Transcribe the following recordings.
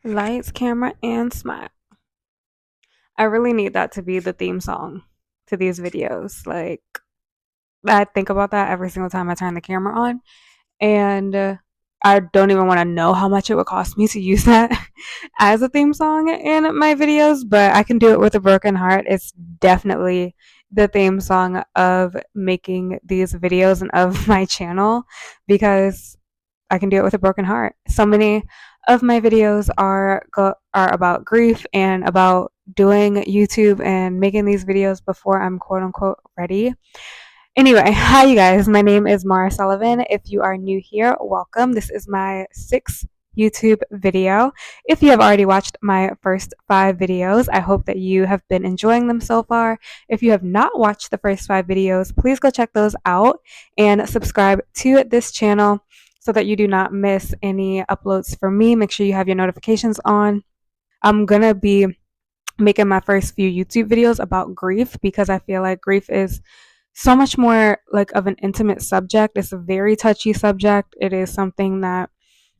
Lights, camera, and smile. I really need that to be the theme song to these videos. Like, I think about that every single time I turn the camera on, and I don't even want to know how much it would cost me to use that as a theme song in my videos, but I can do it with a broken heart. It's definitely the theme song of making these videos and of my channel because I can do it with a broken heart. So many of my videos are about grief and about doing YouTube and making these videos before I'm quote unquote ready. Anyway, hi you guys. My name is Mara Sullivan. If you are new here, welcome. This is my sixth YouTube video. If you have already watched my first 5 videos, I hope that you have been enjoying them so far. If you have not watched the first 5 videos, please go check those out and subscribe to this channel so that you do not miss any uploads from me. Make sure you have your notifications on. I'm gonna be making my first few YouTube videos about grief because I feel like grief is so much more like of an intimate subject. It's a very touchy subject. It is something that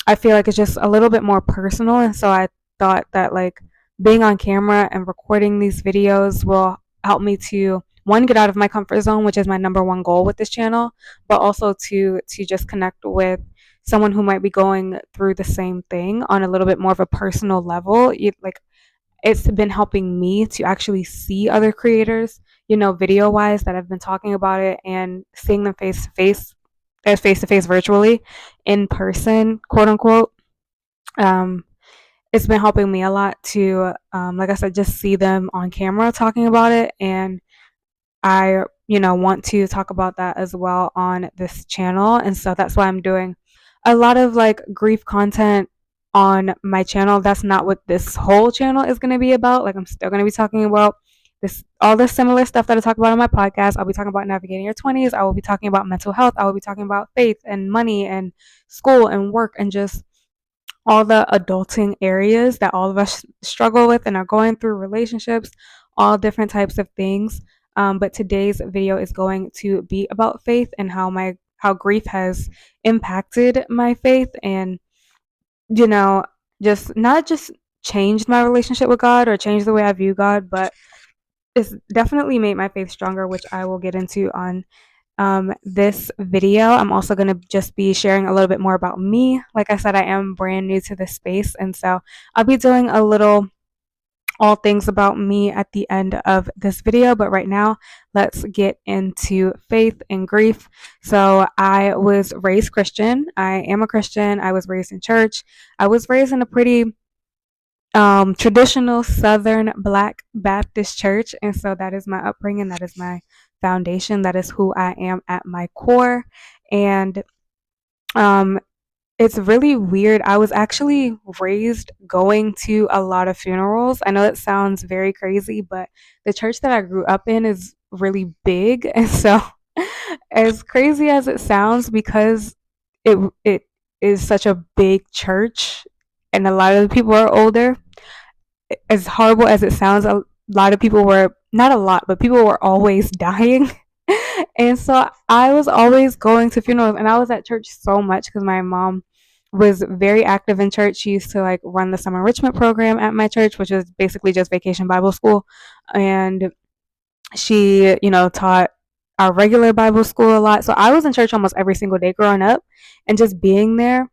I feel like it's just a little bit more personal. And so I thought that like being on camera and recording these videos will help me to one get out of my comfort zone, which is my number one goal with this channel, but also to just connect with someone who might be going through the same thing on a little bit more of a personal level. Like it's been helping me to actually see other creators, video wise that have been talking about it and seeing them face to face virtually in person, quote unquote. Um, it's been helping me a lot to, like I said, just see them on camera talking about it. And I, want to talk about that as well on this channel. And so that's why I'm doing a lot of like grief content on my channel. That's not what this whole channel is going to be about. Like I'm still going to be talking about all the similar stuff that I talk about on my podcast. I'll be talking about navigating your 20s. I will be talking about mental health. I will be talking about faith and money and school and work and just all the adulting areas that all of us struggle with and are going through, relationships, all different types of things. But today's video is going to be about faith and how grief has impacted my faith and you know just not just changed my relationship with God or changed the way I view God, but it's definitely made my faith stronger, which I will get into on this video. I'm also going to just be sharing a little bit more about me. Like I said, I am brand new to this space, and so I'll be doing a little all things about me at the end of this video. But right now, let's get into faith and grief. So, I was raised Christian. I am a Christian. I was raised in church. I was raised in a pretty traditional Southern Black Baptist church. And so that is my upbringing. That is my foundation. That is who I am at my core. And um, it's really weird. I was actually raised going to a lot of funerals. I know it sounds very crazy, but the church that I grew up in is really big. And so, as crazy as it sounds, because it is such a big church and a lot of the people are older, as horrible as it sounds, a lot of people were not a lot, but people were always dying. And so I was always going to funerals and I was at church so much because my mom was very active in church. She used to like run the summer enrichment program at my church, which is basically just vacation Bible school. And she, taught our regular Bible school a lot. So I was in church almost every single day growing up and just being there.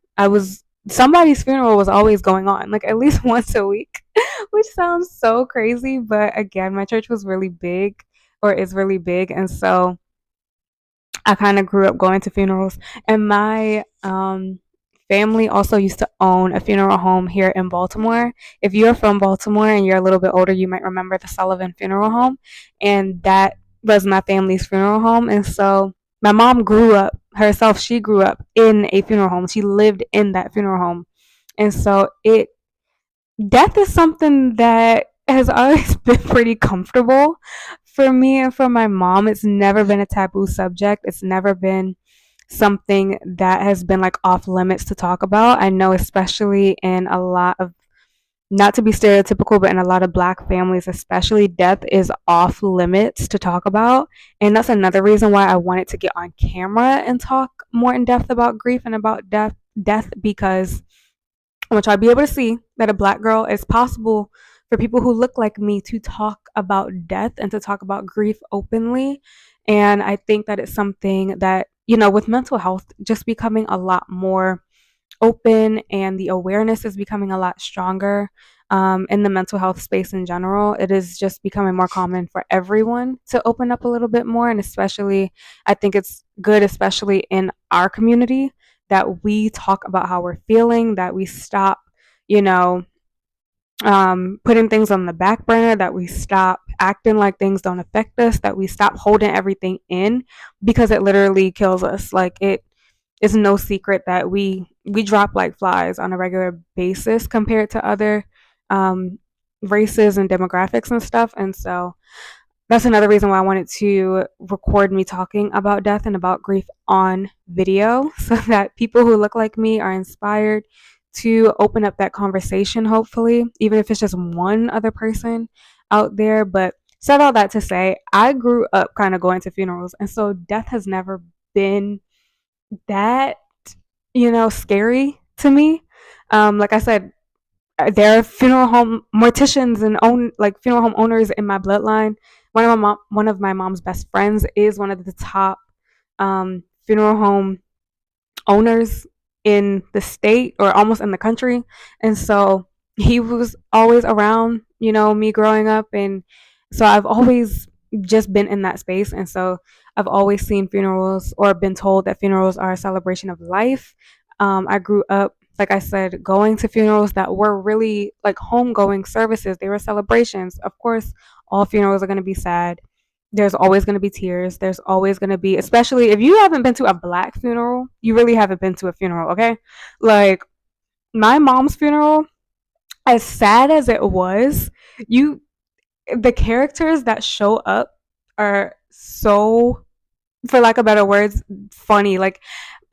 Somebody's funeral was always going on, like at least once a week, which sounds so crazy. But again, my church was really big or is really big. And so I kind of grew up going to funerals. And my family also used to own a funeral home here in Baltimore. If you're from Baltimore and you're a little bit older, you might remember the Sullivan Funeral Home. And that was my family's funeral home. And so my mom grew up herself, she grew up in a funeral home. She lived in that funeral home. And so death is something that has always been pretty comfortable for me and for my mom. It's never been a taboo subject. It's never been something that has been like off limits to talk about. I know, especially in a lot of, not to be stereotypical, but in a lot of Black families, especially, death is off limits to talk about. And that's another reason why I wanted to get on camera and talk more in depth about grief and about death because I want y'all to be able to see that a black girl, it's possible for people who look like me to talk about death and to talk about grief openly. And I think that it's something that, with mental health just becoming a lot more open and the awareness is becoming a lot stronger in the mental health space in general. It is just becoming more common for everyone to open up a little bit more. And especially, I think it's good, especially in our community, that we talk about how we're feeling, that we stop, you know, putting things on the back burner, that we stop acting like things don't affect us, that we stop holding everything in because it literally kills us. Like it's no secret that we drop like flies on a regular basis compared to other um, races and demographics and stuff. And so that's another reason why I wanted to record me talking about death and about grief on video so that people who look like me are inspired to open up that conversation, hopefully, even if it's just one other person out there. But said all that to say, I grew up kind of going to funerals. And so death has never been that, scary to me. Like I said, there are funeral home morticians and own like funeral home owners in my bloodline. One of my mom's best friends is one of the top funeral home owners in the state or almost in the country. And so he was always around, me growing up. And so I've always just been in that space. And so I've always seen funerals or been told that funerals are a celebration of life. I grew up, like I said, going to funerals that were really like homegoing services. They were celebrations. Of course, all funerals are going to be sad. There's always going to be tears. There's always going to be, especially if you haven't been to a black funeral, you really haven't been to a funeral, okay? Like my mom's funeral, as sad as it was, you the characters that show up are so, for lack of better words, funny. Like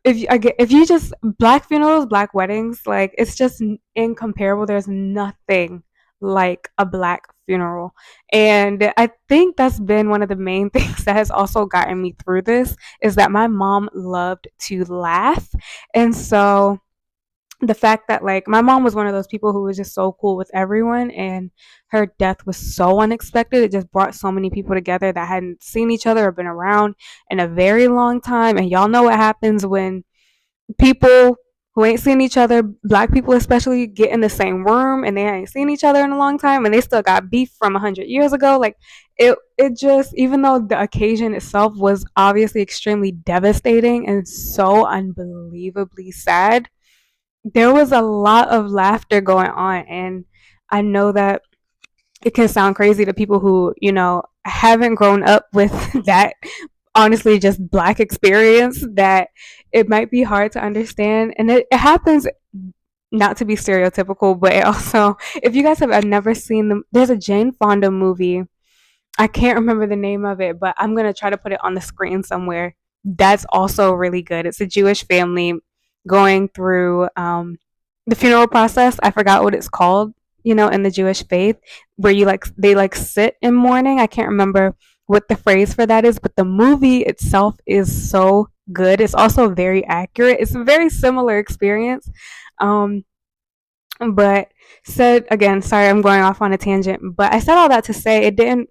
if you just black funerals, black weddings, like it's just incomparable. There's nothing like a black funeral. And I think that's been one of the main things that has also gotten me through this is that my mom loved to laugh. And so the fact that like my mom was one of those people who was just so cool with everyone, and her death was so unexpected. It just brought so many people together that hadn't seen each other or been around in a very long time. And y'all know what happens when people who ain't seen each other, black people especially, get in the same room and they ain't seen each other in a long time and they still got beef from 100 years ago. Like it just, even though the occasion itself was obviously extremely devastating and so unbelievably sad, there was a lot of laughter going on. And I know that it can sound crazy to people who, haven't grown up with that honestly just black experience, that it might be hard to understand. And it happens, not to be stereotypical, but it also, if you guys have never seen them, there's a Jane Fonda movie. I can't remember the name of it, but I'm going to try to put it on the screen somewhere. That's also really good. It's a Jewish family going through the funeral process. I forgot what it's called, in the Jewish faith, where they like sit in mourning. I can't remember what the phrase for that is, but the movie itself is so good. It's also very accurate. It's a very similar experience. Um, but said again, sorry, I'm going off on a tangent, but I said all that to say it didn't,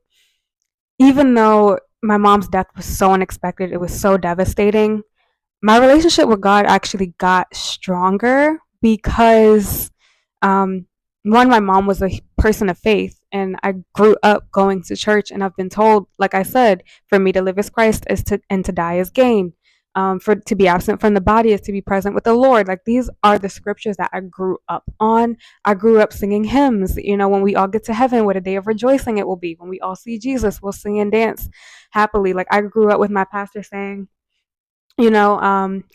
even though my mom's death was so unexpected, it was so devastating, my relationship with God actually got stronger because, um, one, my mom was a person of faith, and I grew up going to church, and I've been told, like I said, for me to live as Christ is to and to die as gain. For to be absent from the body is to be present with the Lord. Like these are the scriptures that I grew up on. I grew up singing hymns. When we all get to heaven, what a day of rejoicing it will be. When we all see Jesus, we'll sing and dance happily. Like I grew up with my pastor saying,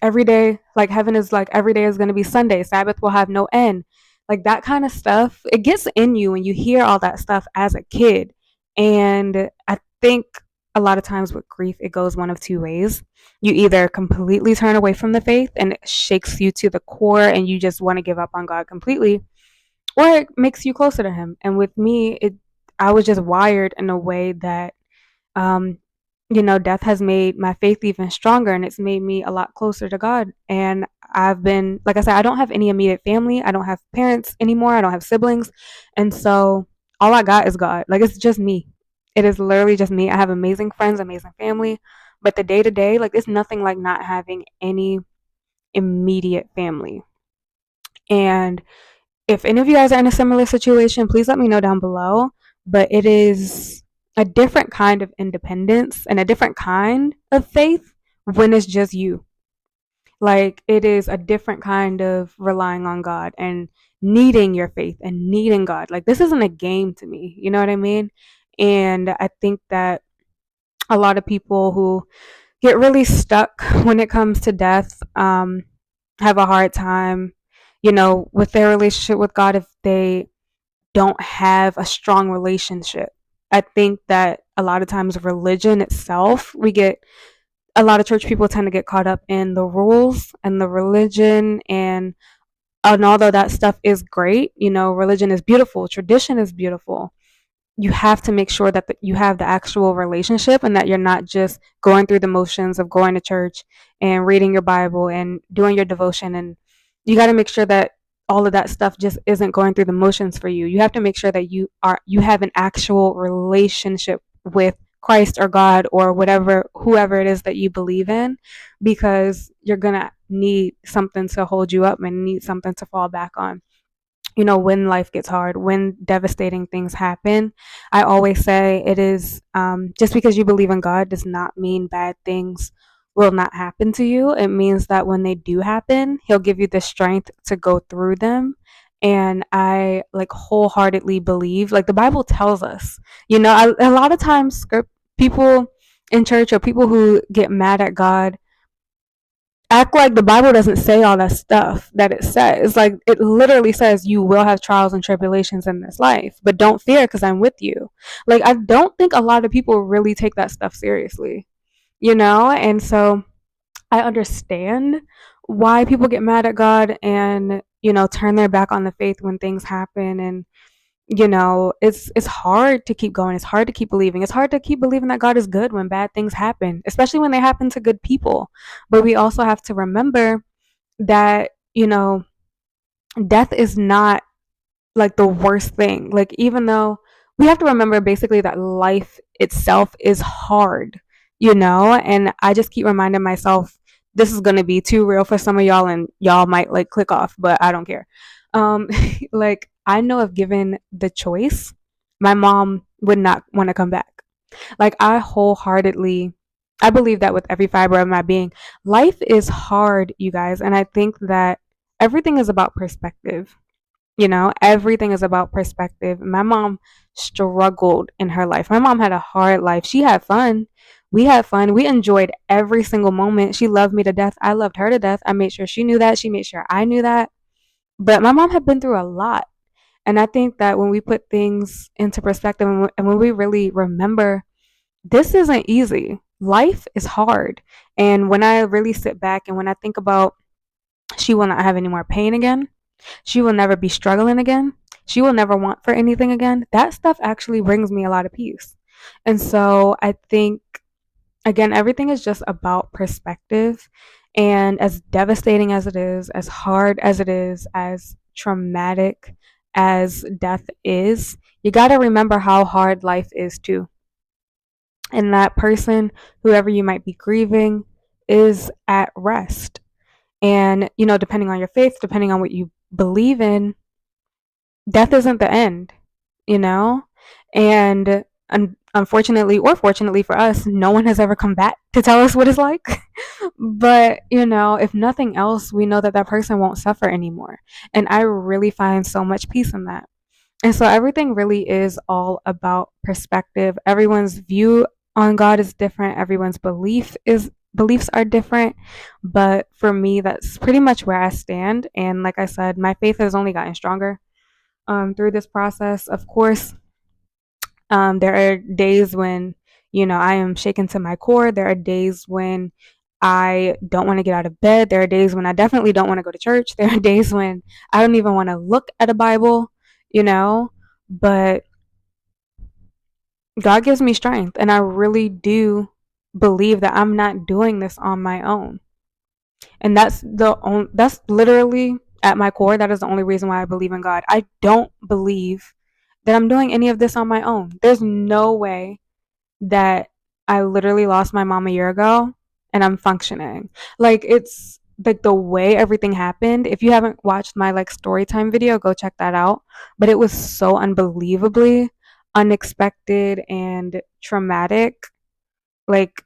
every day, like heaven is like every day is going to be Sunday. Sabbath will have no end. Like that kind of stuff, it gets in you when you hear all that stuff as a kid. And I think a lot of times with grief, it goes one of two ways. You either completely turn away from the faith and it shakes you to the core and you just want to give up on God completely, or it makes you closer to Him. And with me, I was just wired in a way that, um, death has made my faith even stronger, and it's made me a lot closer to God. And I've been, like I said, I don't have any immediate family. I don't have parents anymore. I don't have siblings. And so all I got is God. Like, it's just me. It is literally just me. I have amazing friends, amazing family. But the day to day, like, it's nothing like not having any immediate family. And if any of you guys are in a similar situation, please let me know down below. But it is a different kind of independence and a different kind of faith when it's just you. Like, it is a different kind of relying on God and needing your faith and needing God. Like, this isn't a game to me. You know what I mean? And I think that a lot of people who get really stuck when it comes to death have a hard time, with their relationship with God if they don't have a strong relationship. I think that a lot of times religion itself, we get a lot of church people tend to get caught up in the rules and the religion, and although that stuff is great, religion is beautiful, tradition is beautiful. You have to make sure that you have the actual relationship and that you're not just going through the motions of going to church and reading your Bible and doing your devotion. And you got to make sure that all of that stuff just isn't going through the motions for you. You have to make sure that you have an actual relationship with Christ or God or whoever it is that you believe in, because you're going to need something to hold you up and need something to fall back on. When life gets hard, when devastating things happen, I always say it is just because you believe in God does not mean bad things will not happen to you. It means that when they do happen, He'll give you the strength to go through them. And I like wholeheartedly believe, like the Bible tells us, a lot of times script people in church or people who get mad at God act like the Bible doesn't say all that stuff that it says. Like, it literally says you will have trials and tribulations in this life, but don't fear because I'm with you. Like, I don't think a lot of people really take that stuff seriously, And so I understand why people get mad at God and, turn their back on the faith when things happen. And it's hard to keep going. It's hard to keep believing. It's hard to keep believing that God is good when bad things happen, especially when they happen to good people. But we also have to remember that, death is not like the worst thing. Like, even though we have to remember basically that life itself is hard, and I just keep reminding myself this is going to be too real for some of y'all and y'all might like click off, but I don't care. Um like, I know if given the choice, my mom would not want to come back. Like, I believe that with every fiber of my being. Life is hard, you guys, and I think that everything is about perspective. Everything is about perspective. My mom struggled in her life. My mom had a hard life. She had fun. We had fun. We enjoyed every single moment. She loved me to death. I loved her to death. I made sure she knew that. She made sure I knew that. But my mom had been through a lot. And I think that when we put things into perspective and when we really remember, this isn't easy. Life is hard. And when I really sit back and when I think about, she will not have any more pain again, she will never be struggling again, she will never want for anything again, that stuff actually brings me a lot of peace. And so I think, again, everything is just about perspective. And as devastating as it is, as hard as it is, as traumatic as death is, you got to remember how hard life is too. And that person, whoever you might be grieving, is at rest. And, depending on your faith, depending on what you believe in, death isn't the end, you know? And unfortunately or fortunately for us, no one has ever come back to tell us what it's like. But, if nothing else, we know that that person won't suffer anymore. And I really find so much peace in that. And so everything really is all about perspective. Everyone's view on God is different. Everyone's beliefs are different. But for me, that's pretty much where I stand. And like I said, my faith has only gotten stronger through this process. Of course, there are days when, I am shaken to my core. There are days when I don't want to get out of bed. There are days when I definitely don't want to go to church. There are days when I don't even want to look at a Bible, but God gives me strength, and I really do believe that I'm not doing this on my own. And that's literally at my core, that is the only reason why I believe in God. I don't believe that I'm doing any of this on my own. There's no way that I literally lost my mom a year ago and I'm functioning. Like, it's like the way everything happened. If you haven't watched my like story time video, go check that out. But it was so unbelievably unexpected and traumatic. Like,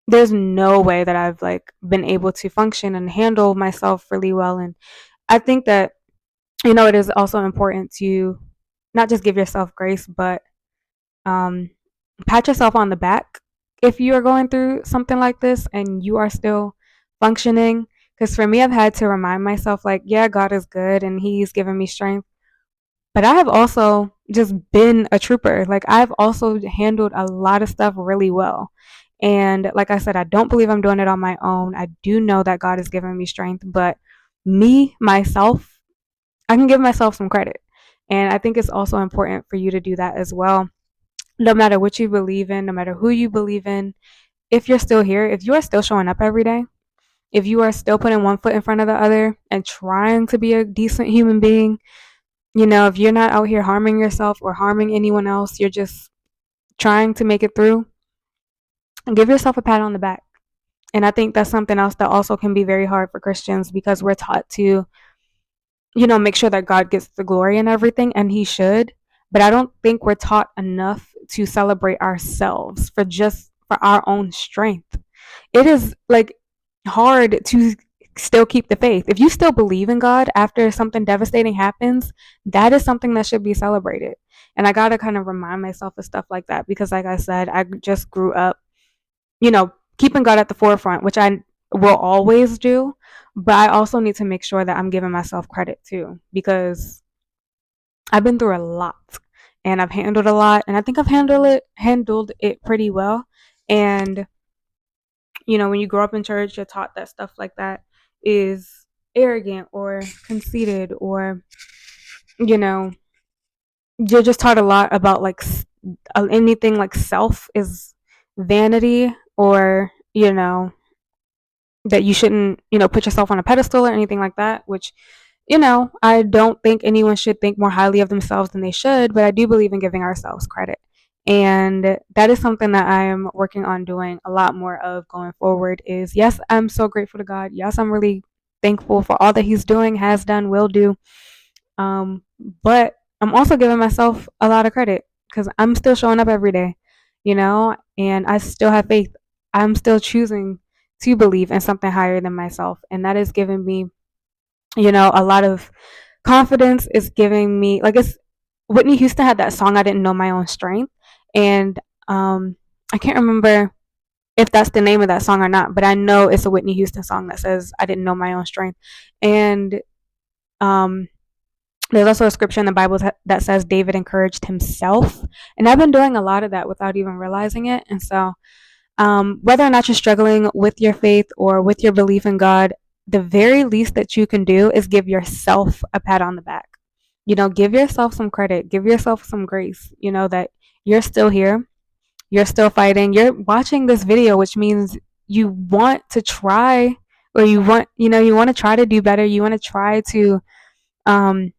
there's no way that I've like been able to function and handle myself really well. And I think that, it is also important to not just give yourself grace, but um, pat yourself on the back if you are going through something like this and you are still functioning. Because for me, I've had to remind myself, like, yeah, God is good and He's given me strength. But I have also just been a trooper. Like, I've also handled a lot of stuff really well. And like I said, I don't believe I'm doing it on my own. I do know that God has given me strength, but me, myself, I can give myself some credit. And I think it's also important for you to do that as well. No matter what you believe in, no matter who you believe in, if you're still here, if you are still showing up every day, if you are still putting one foot in front of the other and trying to be a decent human being, if you're not out here harming yourself or harming anyone else, you're just trying to make it through, give yourself a pat on the back. And I think that's something else that also can be very hard for Christians because we're taught to, make sure that God gets the glory in everything, and He should. But I don't think we're taught enough to celebrate ourselves for our own strength. It is like hard to still keep the faith. If you still believe in God after something devastating happens, that is something that should be celebrated. And I got to kind of remind myself of stuff like that because, like I said, I just grew up, keeping God at the forefront, which I will always do. But I also need to make sure that I'm giving myself credit too because I've been through a lot and I've handled a lot, and I think I've handled it pretty well. And when you grow up in church, you're taught that stuff like that is arrogant or conceited, or you know, you're just taught a lot about like anything like self is vanity, or that you shouldn't put yourself on a pedestal or anything like that, which I don't think anyone should think more highly of themselves than they should, but I do believe in giving ourselves credit. And that is something that I am working on doing a lot more of going forward. Is, yes, I'm so grateful to God. Yes, I'm really thankful for all that He's doing, has done, will do. Um, but I'm also giving myself a lot of credit because I'm still showing up every day, and I still have faith. I'm still choosing to believe in something higher than myself. And that is giving me, a lot of confidence. Is giving me, like, it's Whitney Houston had that song, I Didn't Know My Own Strength. And I can't remember if that's the name of that song or not, but I know it's a Whitney Houston song that says, I didn't know my own strength. And um, there's also a scripture in the Bible that says David encouraged himself. And I've been doing a lot of that without even realizing it. And so, whether or not you're struggling with your faith or with your belief in God, the very least that you can do is give yourself a pat on the back. Give yourself some credit, give yourself some grace, that you're still here, you're still fighting, you're watching this video, which means you want to try, or you want to try to do better, you want to try to, um,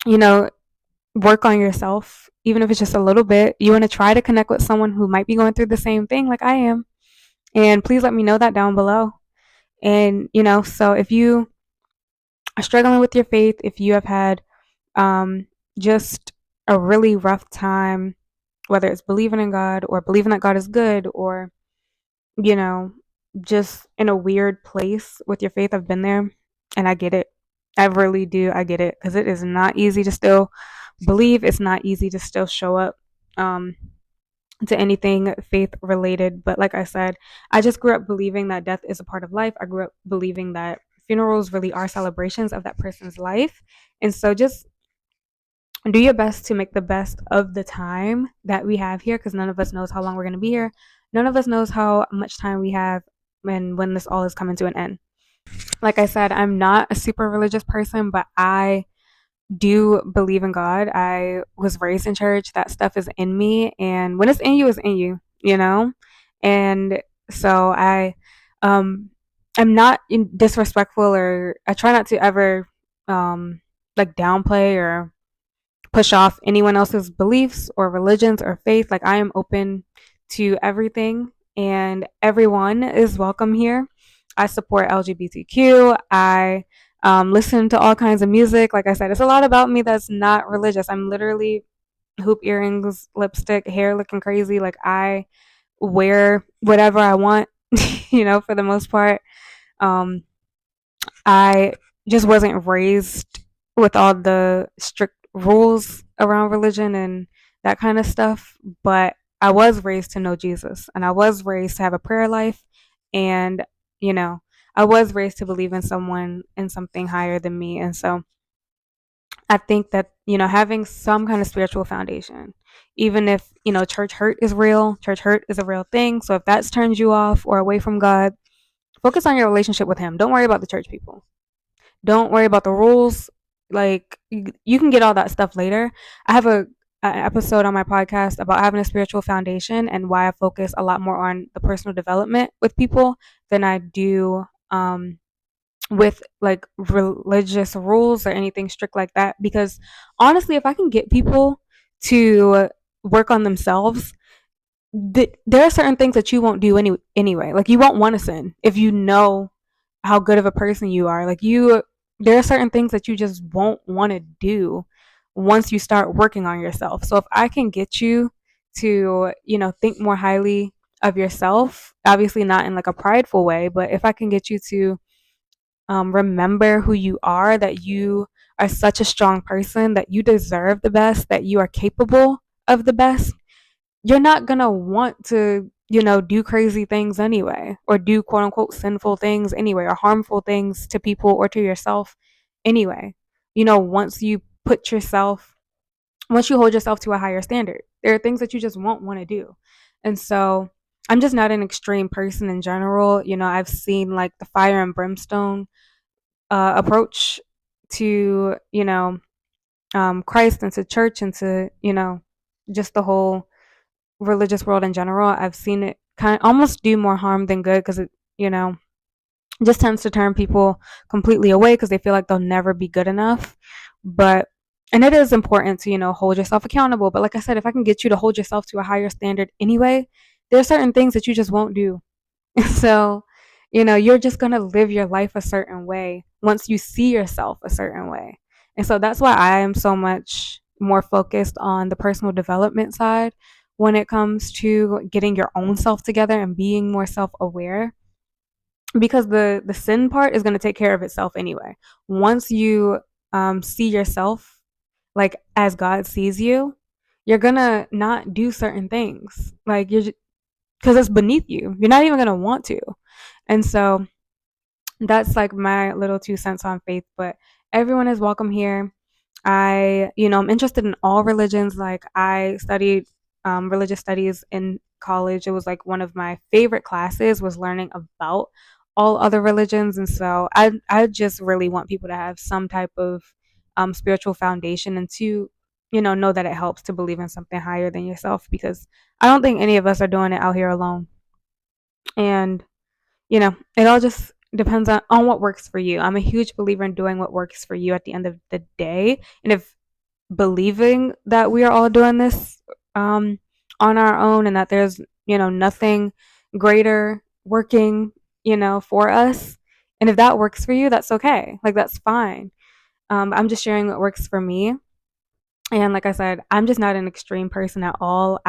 you know, work on yourself, even if it's just a little bit. You want to try to connect with someone who might be going through the same thing like I am. And please let me know that down below. And, so if you are struggling with your faith, if you have had just a really rough time, whether it's believing in God or believing that God is good, or, you know, just in a weird place with your faith, I've been there and I get it. I really do. I get it because it is not easy to still believe. It's not easy to still show up to anything faith related. But like I said, I just grew up believing that death is a part of life. I grew up believing that funerals really are celebrations of that person's life. And so just do your best to make the best of the time that we have here, because none of us knows how long we're going to be here. None of us knows how much time we have and when this all is coming to an end. Like I said, I'm not a super religious person, but I do believe in God. I was raised in church. That stuff is in me. And when it's in you, it's in you, you know? And so um I'm not disrespectful, or I try not to ever like downplay or push off anyone else's beliefs or religions or faith. Like, I am open to everything, and everyone is welcome here. I support LGBTQ. I listen to all kinds of music. Like I said, it's a lot about me that's not religious. I'm literally hoop earrings, lipstick, hair looking crazy. Like, I wear whatever I want, for the most part. Um, I just wasn't raised with all the strict rules around religion and that kind of stuff, but I was raised to know Jesus, and I was raised to have a prayer life, and you know, I was raised to believe in someone and something higher than me. And so I think that, having some kind of spiritual foundation, even if, church hurt is real, church hurt is a real thing. So if that's turns you off or away from God, focus on your relationship with Him. Don't worry about the church people. Don't worry about the rules. Like, you can get all that stuff later. I have an episode on my podcast about having a spiritual foundation and why I focus a lot more on the personal development with people than I do with like religious rules or anything strict like that. Because honestly, if I can get people to work on themselves, there are certain things that you won't do anyway. Like, you won't want to sin if you know how good of a person you are. Like, there are certain things that you just won't want to do once you start working on yourself. So if I can get you to, think more highly of yourself, obviously not in like a prideful way, but if I can get you to remember who you are, that you are such a strong person, that you deserve the best, that you are capable of the best, you're not gonna want to, do crazy things anyway, or do quote unquote sinful things anyway, or harmful things to people or to yourself anyway. Once you put yourself, once you hold yourself to a higher standard, there are things that you just won't want to do. And so I'm just not an extreme person in general. I've seen like the fire and brimstone approach to, Christ and to church and to, just the whole religious world in general. I've seen it kind of almost do more harm than good, because it, just tends to turn people completely away because they feel like they'll never be good enough. But and it is important to, hold yourself accountable. But like I said, if I can get you to hold yourself to a higher standard anyway, there are certain things that you just won't do. So, you're just going to live your life a certain way once you see yourself a certain way. And so that's why I am so much more focused on the personal development side when it comes to getting your own self together and being more self-aware, because the sin part is going to take care of itself anyway. Once you see yourself like as God sees you, you're going to not do certain things. Like, you're, because it's beneath you. You're not even going to want to. And so that's like my little 2 cents on faith. But everyone is welcome here. I'm interested in all religions. Like, I studied religious studies in college. It was like one of my favorite classes was learning about all other religions. And so I just really want people to have some type of spiritual foundation, and to, know that it helps to believe in something higher than yourself, because I don't think any of us are doing it out here alone. And it all just depends on what works for you. I'm a huge believer in doing what works for you at the end of the day. And if believing that we are all doing this on our own, and that there's, nothing greater working, for us, and if that works for you, that's okay. Like, that's fine. I'm just sharing what works for me. And like I said, I'm just not an extreme person at all.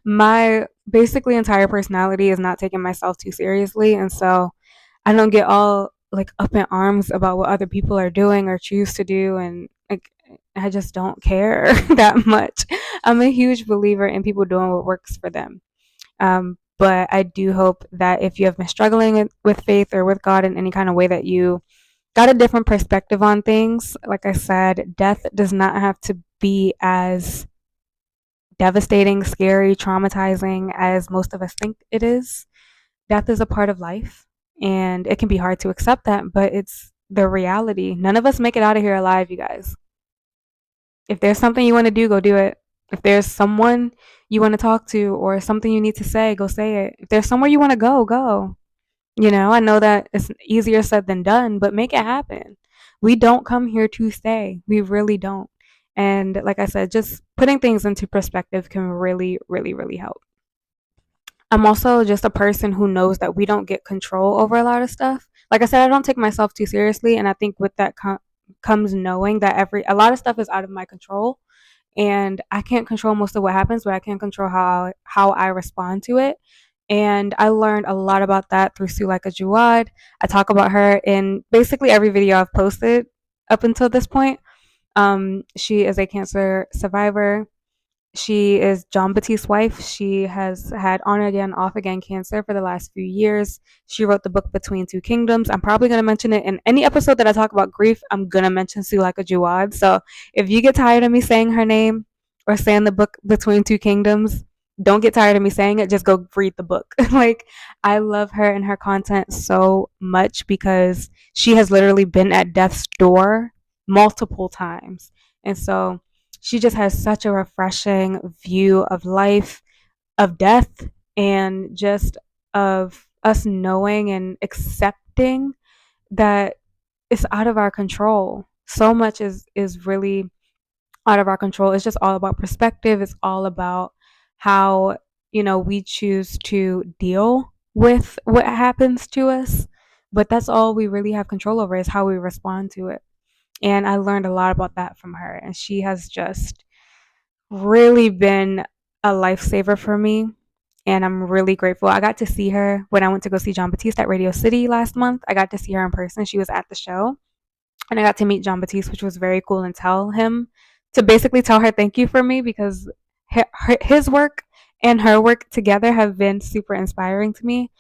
My basically entire personality is not taking myself too seriously. And so I don't get all like up in arms about what other people are doing or choose to do. And like, I just don't care that much. I'm a huge believer in people doing what works for them. But I do hope that if you have been struggling with faith or with God in any kind of way, that you got a different perspective on things. Like I said, death does not have to be as devastating, scary, traumatizing as most of us think it is. Death is a part of life, and it can be hard to accept that, but it's the reality. None of us make it out of here alive, you guys. If there's something you want to do, go do it. If there's someone you want to talk to or something you need to say, go say it. If there's somewhere you want to go, go. I know that it's easier said than done, but make it happen. We don't come here to stay. We really don't. And like I said, just putting things into perspective can really, really, really help. I'm also just a person who knows that we don't get control over a lot of stuff. Like I said, I don't take myself too seriously, and I think with that comes knowing that a lot of stuff is out of my control, and I can't control most of what happens, but I can control how I respond to it. And I learned a lot about that through Suleika Jawad. I talk about her in basically every video I've posted up until this point. She is a cancer survivor. She is John Batiste's wife. She has had on again, off again cancer for the last few years. She wrote the book Between Two Kingdoms. I'm probably going to mention it in any episode that I talk about grief. I'm going to mention Suleika Jawad. So if you get tired of me saying her name or saying the book Between Two Kingdoms, don't get tired of me saying it. Just go read the book. Like, I love her and her content so much because she has literally been at death's door multiple times. And so she just has such a refreshing view of life, of death, and just of us knowing and accepting that it's out of our control. So much is really out of our control. It's just all about perspective. It's all about how, we choose to deal with what happens to us. But that's all we really have control over is how we respond to it. And I learned a lot about that from her. And she has just really been a lifesaver for me. And I'm really grateful. I got to see her when I went to go see John Batiste at Radio City last month. I got to see her in person. She was at the show. And I got to meet John Batiste, which was very cool, and basically tell her thank you for me because his work and her work together have been super inspiring to me.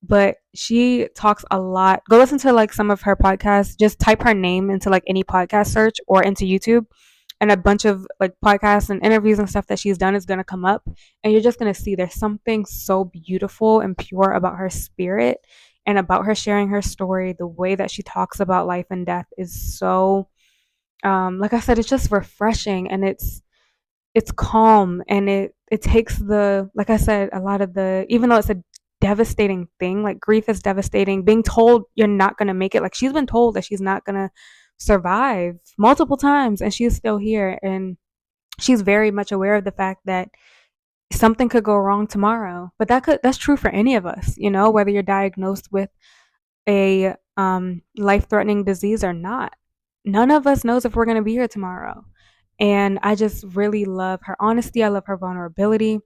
But she talks a lot. Go listen to like some of her podcasts. Just type her name into like any podcast search or into YouTube, and a bunch of like podcasts and interviews and stuff that she's done is going to come up, and you're just going to see there's something so beautiful and pure about her spirit and about her sharing her story. The way that she talks about life and death is so like I said, it's just refreshing, and it's calm, and it takes the, like I said, a lot of the, even though it's a devastating thing, like grief is devastating, being told you're not going to make it, like she's been told that she's not going to survive multiple times, and she's still here, and she's very much aware of the fact that something could go wrong tomorrow. But that's true for any of us, whether you're diagnosed with a life-threatening disease or not. None of us knows if we're going to be here tomorrow. And I just really love her honesty. I love her vulnerability.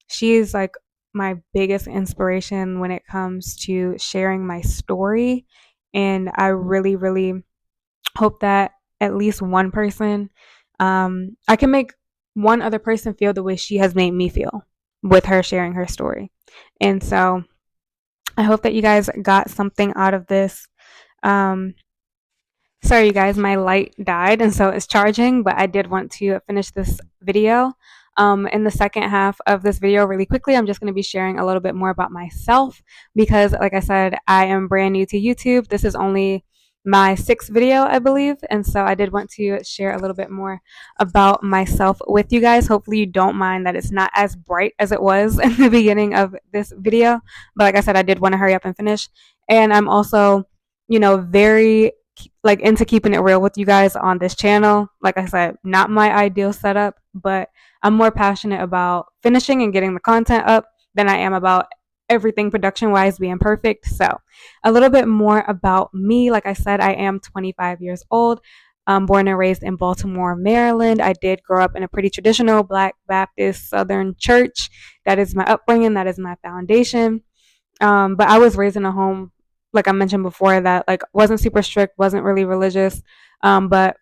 She is like my biggest inspiration when it comes to sharing my story. And I really, really hope that at least one person, I can make one other person feel the way she has made me feel with her sharing her story. And so I hope that you guys got something out of this. Um, Sorry, you guys, my light died, and so it's charging, but I did want to finish this video. In the second half of this video, really quickly, I'm just going to be sharing a little bit more about myself because, like I said, I am brand new to YouTube. This is only my sixth video, I believe, and so I did want to share a little bit more about myself with you guys. Hopefully, you don't mind that it's not as bright as it was in the beginning of this video, but like I said, I did want to hurry up and finish, and I'm also, very like into keeping it real with you guys on this channel. Like I said, not my ideal setup, but I'm more passionate about finishing and getting the content up than I am about everything production wise being perfect. So a little bit more about me. Like I said, I am 25 years old. I'm born and raised in Baltimore, Maryland. I did grow up in a pretty traditional Black Baptist Southern church. That is my upbringing. That is my foundation. But I was raised in a home, like I mentioned before, that like wasn't super strict, wasn't really religious. But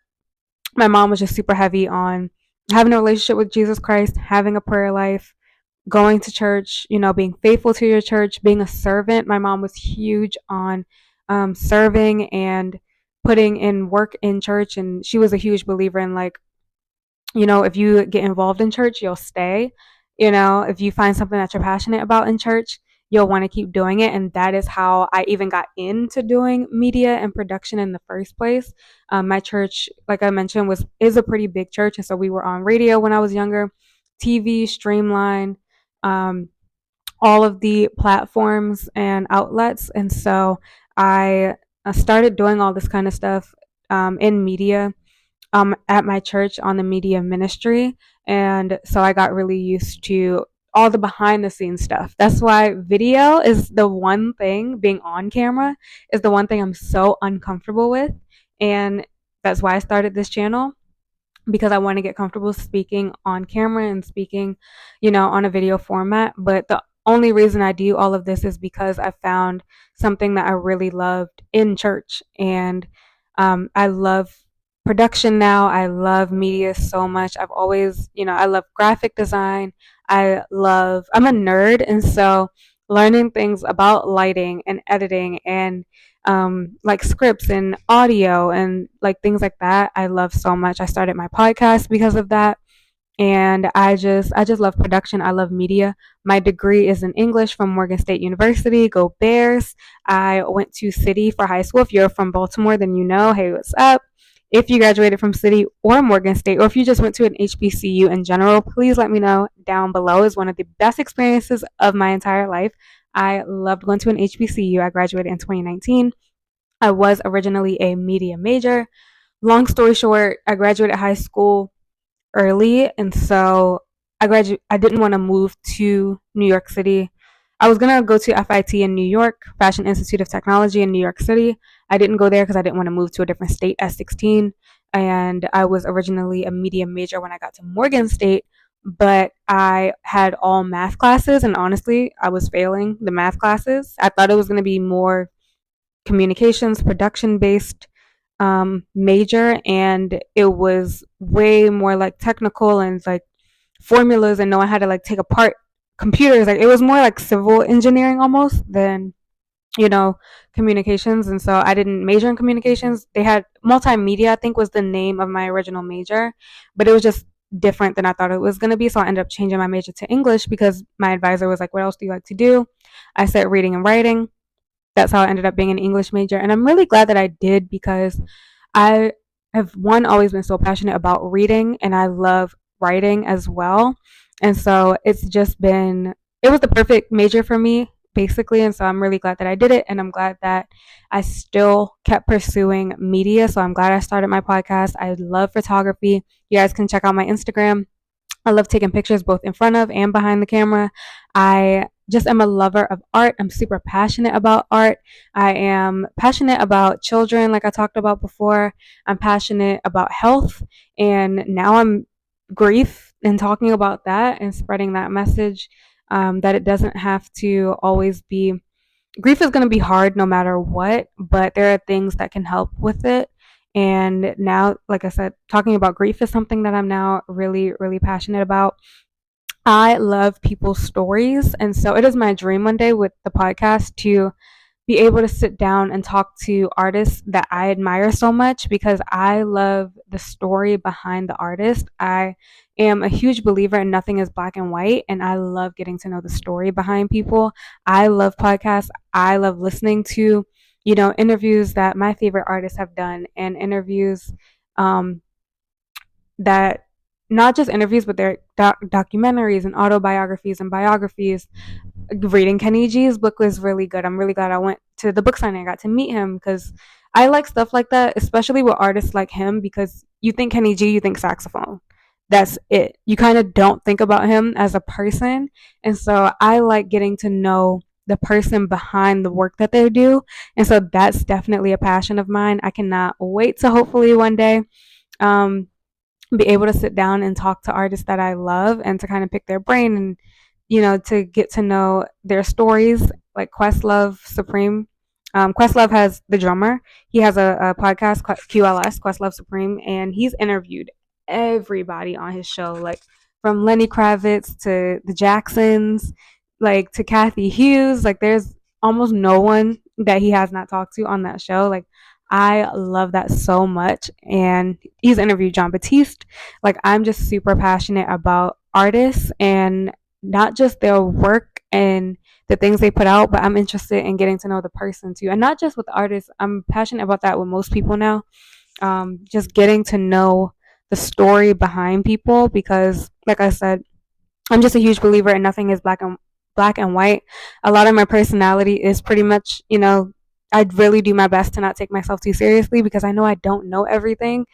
my mom was just super heavy on having a relationship with Jesus Christ, having a prayer life, going to church, being faithful to your church, being a servant. My mom was huge on serving and putting in work in church. And she was a huge believer in like, if you get involved in church, you'll stay. If you find something that you're passionate about in church, you'll want to keep doing it. And that is how I even got into doing media and production in the first place. My church, like I mentioned, is a pretty big church, and so we were on radio when I was younger, TV, Streamline, um, all of the platforms and outlets. And so I started doing all this kind of stuff in media at my church on the media ministry. And so I got really used to all the behind the scenes stuff. That's why video is the one thing, being on camera is the one thing I'm so uncomfortable with. And that's why I started this channel, because I want to get comfortable speaking on camera and speaking, on a video format. But the only reason I do all of this is because I found something that I really loved in church. And I love production now. I love media so much. I've always, I love graphic design. I'm a nerd. And so learning things about lighting and editing and like scripts and audio and like things like that, I love so much. I started my podcast because of that. And I just love production. I love media. My degree is in English from Morgan State University. Go Bears. I went to City for high school. If you're from Baltimore, then you know, hey, what's up? If you graduated from City or Morgan State, or if you just went to an HBCU in general, please let me know down below. Is one of the best experiences of my entire life. I loved going to an HBCU. I graduated in 2019. I was originally a media major. Long story short, I graduated high school early, and so I didn't want to move to New York City. I was gonna go to FIT in New York, Fashion Institute of Technology in New York City. I didn't go there because I didn't want to move to a different state at 16. And I was originally a media major when I got to Morgan State, but I had all math classes, and honestly, I was failing the math classes. I thought it was gonna be more communications, production based major, and it was way more like technical and like formulas, and knowing how to like take apart computers. Like it was more like civil engineering almost than you know communications. And so I didn't major in communications. They had multimedia, I think was the name of my original major, but it was just different than I thought it was going to be. So I ended up changing my major to English because my advisor was like, what else do you like to do? I said reading and writing. That's how I ended up being an English major. And I'm really glad that I did, because I have always been so passionate about reading, and I love writing as well. And so it was the perfect major for me, basically. And so I'm really glad that I did it. And I'm glad that I still kept pursuing media. So I'm glad I started my podcast. I love photography. You guys can check out my Instagram. I love taking pictures both in front of and behind the camera. I just am a lover of art. I'm super passionate about art. I am passionate about children, like I talked about before. I'm passionate about health. And now I'm grief and talking about that and spreading that message, that it doesn't have to always be. Grief is going to be hard no matter what, but there are things that can help with it. And now, like I said, talking about grief is something that I'm now really, really passionate about. I love people's stories. And so it is my dream one day with the podcast to be able to sit down and talk to artists that I admire so much, because I love the story behind the artist. I am a huge believer in nothing is black and white, and I love getting to know the story behind people. I love podcasts. I love listening to, interviews that my favorite artists have done, and interviews um, that not just interviews, but they're documentaries and autobiographies and biographies. Reading Kenny G's book was really good. I'm really glad I went to the book signing. I got to meet him, because I like stuff like that, especially with artists like him, because you think Kenny G, you think saxophone. That's it. You kind of don't think about him as a person. And so I like getting to know the person behind the work that they do. And so that's definitely a passion of mine. I cannot wait to hopefully one day um, be able to sit down and talk to artists that I love, and to kind of pick their brain, and to get to know their stories. Like Questlove Supreme. Questlove has the drummer. He has a podcast, QLS, Questlove Supreme, and he's interviewed everybody on his show, like from Lenny Kravitz to the Jacksons, like to Kathy Hughes. Like there's almost no one that he has not talked to on that show. Like I love that so much. And he's interviewed John Batiste. Like I'm just super passionate about artists, and not just their work and the things they put out, but I'm interested in getting to know the person too. And not just with artists, I'm passionate about that with most people now. Just getting to know the story behind people because, like I said, I'm just a huge believer in nothing is black and white. A lot of my personality is pretty much, I really do my best to not take myself too seriously because I know I don't know everything,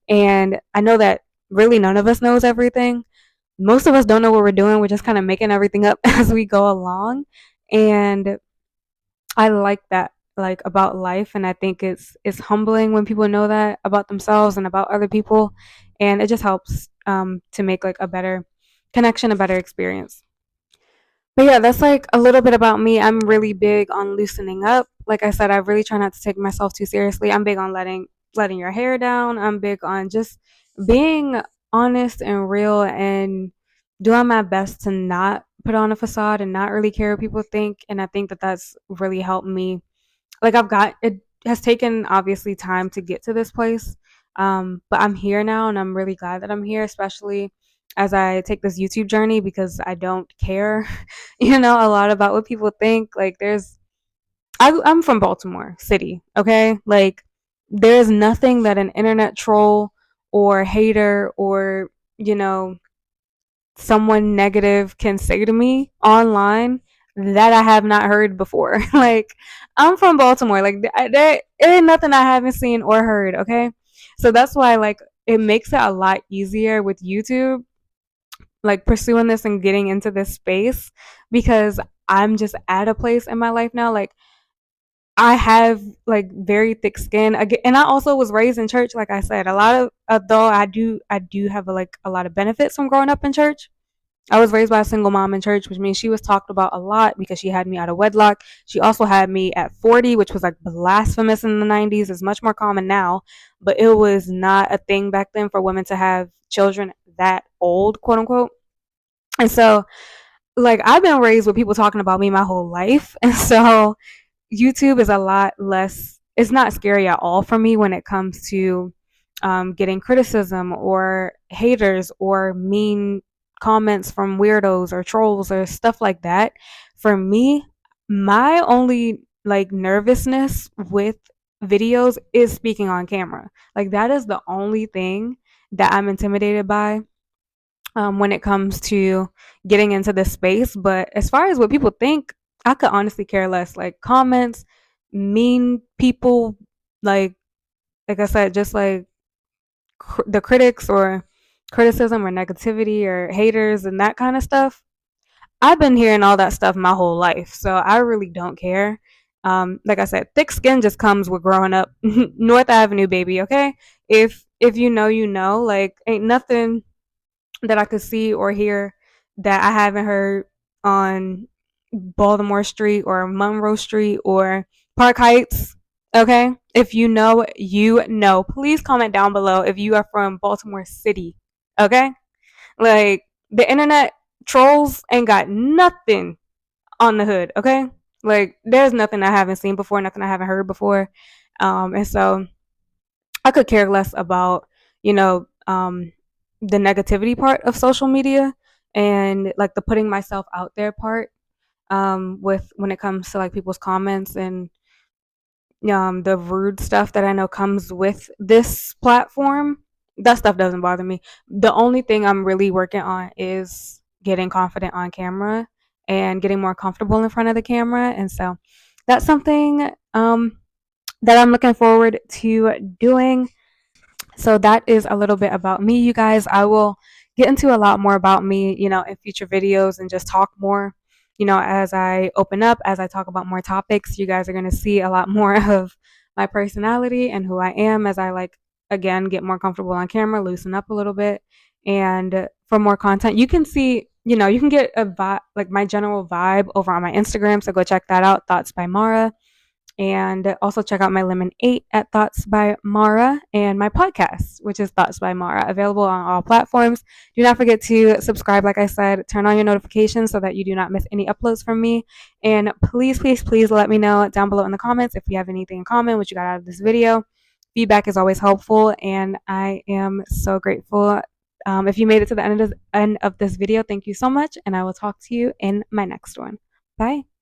and I know that really none of us knows everything. Most of us don't know what we're doing. We're just kind of making everything up as we go along, and I like that like about life, and I think it's humbling when people know that about themselves and about other people, and it just helps to make like a better connection, a better experience. But yeah, that's like a little bit about me. I'm really big on loosening up. Like I said, I really try not to take myself too seriously. I'm big on letting your hair down. I'm big on just being honest and real and doing my best to not put on a facade and not really care what people think. And I think that that's really helped me. Like it has taken obviously time to get to this place. But I'm here now and I'm really glad that I'm here, especially as I take this YouTube journey because I don't care, a lot about what people think. Like I'm from Baltimore City, okay? Like there's nothing that an internet troll or hater or, you know, someone negative can say to me online that I have not heard before. Like, I'm from Baltimore. Like, there ain't nothing I haven't seen or heard, okay? So that's why, like, it makes it a lot easier with YouTube, like, pursuing this and getting into this space because I'm just at a place in my life now. Like, I have like very thick skin, and I also was raised in church. Like I said, a lot of though I do have like a lot of benefits from growing up in church. I was raised by a single mom in church, which means she was talked about a lot because she had me out of wedlock. She also had me at 40, which was like blasphemous in the 90s. It's much more common now, but it was not a thing back then for women to have children that old, quote unquote. And so, like, I've been raised with people talking about me my whole life. And so, YouTube is a lot less, it's not scary at all for me when it comes to getting criticism or haters or mean comments from weirdos or trolls or stuff like that. For me, my only like nervousness with videos is speaking on camera. Like, that is the only thing that I'm intimidated by when it comes to getting into this space. But as far as what people think, I could honestly care less. Like comments, mean people, like like I said, just like the critics or criticism or negativity or haters and that kind of stuff. I've been hearing all that stuff my whole life, so I really don't care. Like I said, thick skin just comes with growing up. North Avenue, baby. Okay, if you know, you know. Like, ain't nothing that I could see or hear that I haven't heard on Baltimore Street or Monroe Street or Park Heights. Okay. If you know, you know. Please comment down below if you are from Baltimore City. Okay. Like, the internet trolls ain't got nothing on the hood. Okay. Like, there's nothing I haven't seen before, nothing I haven't heard before. And so I could care less about, the negativity part of social media and like the putting myself out there part, with when it comes to like people's comments and the rude stuff that I know comes with this platform. That stuff doesn't bother me. The only thing I'm really working on is getting confident on camera and getting more comfortable in front of the camera. And so that's something that I'm looking forward to doing. So that is a little bit about me, you guys. I will get into a lot more about me, in future videos and just talk more, as I open up, as I talk about more topics. You guys are going to see a lot more of my personality and who I am as I like, again, get more comfortable on camera, loosen up a little bit. And for more content, you can see, you can get a vibe, like my general vibe over on my Instagram. So go check that out, Thoughts by Mara. And also check out my Lemon 8 at Thoughts by Mara and my podcast, which is Thoughts by Mara, available on all platforms. Do not forget to subscribe, like I said, turn on your notifications so that you do not miss any uploads from me. And please, please, please let me know down below in the comments if you have anything in common, what you got out of this video. Feedback is always helpful, and I am so grateful. If you made it to the end of this video, thank you so much, and I will talk to you in my next one. Bye.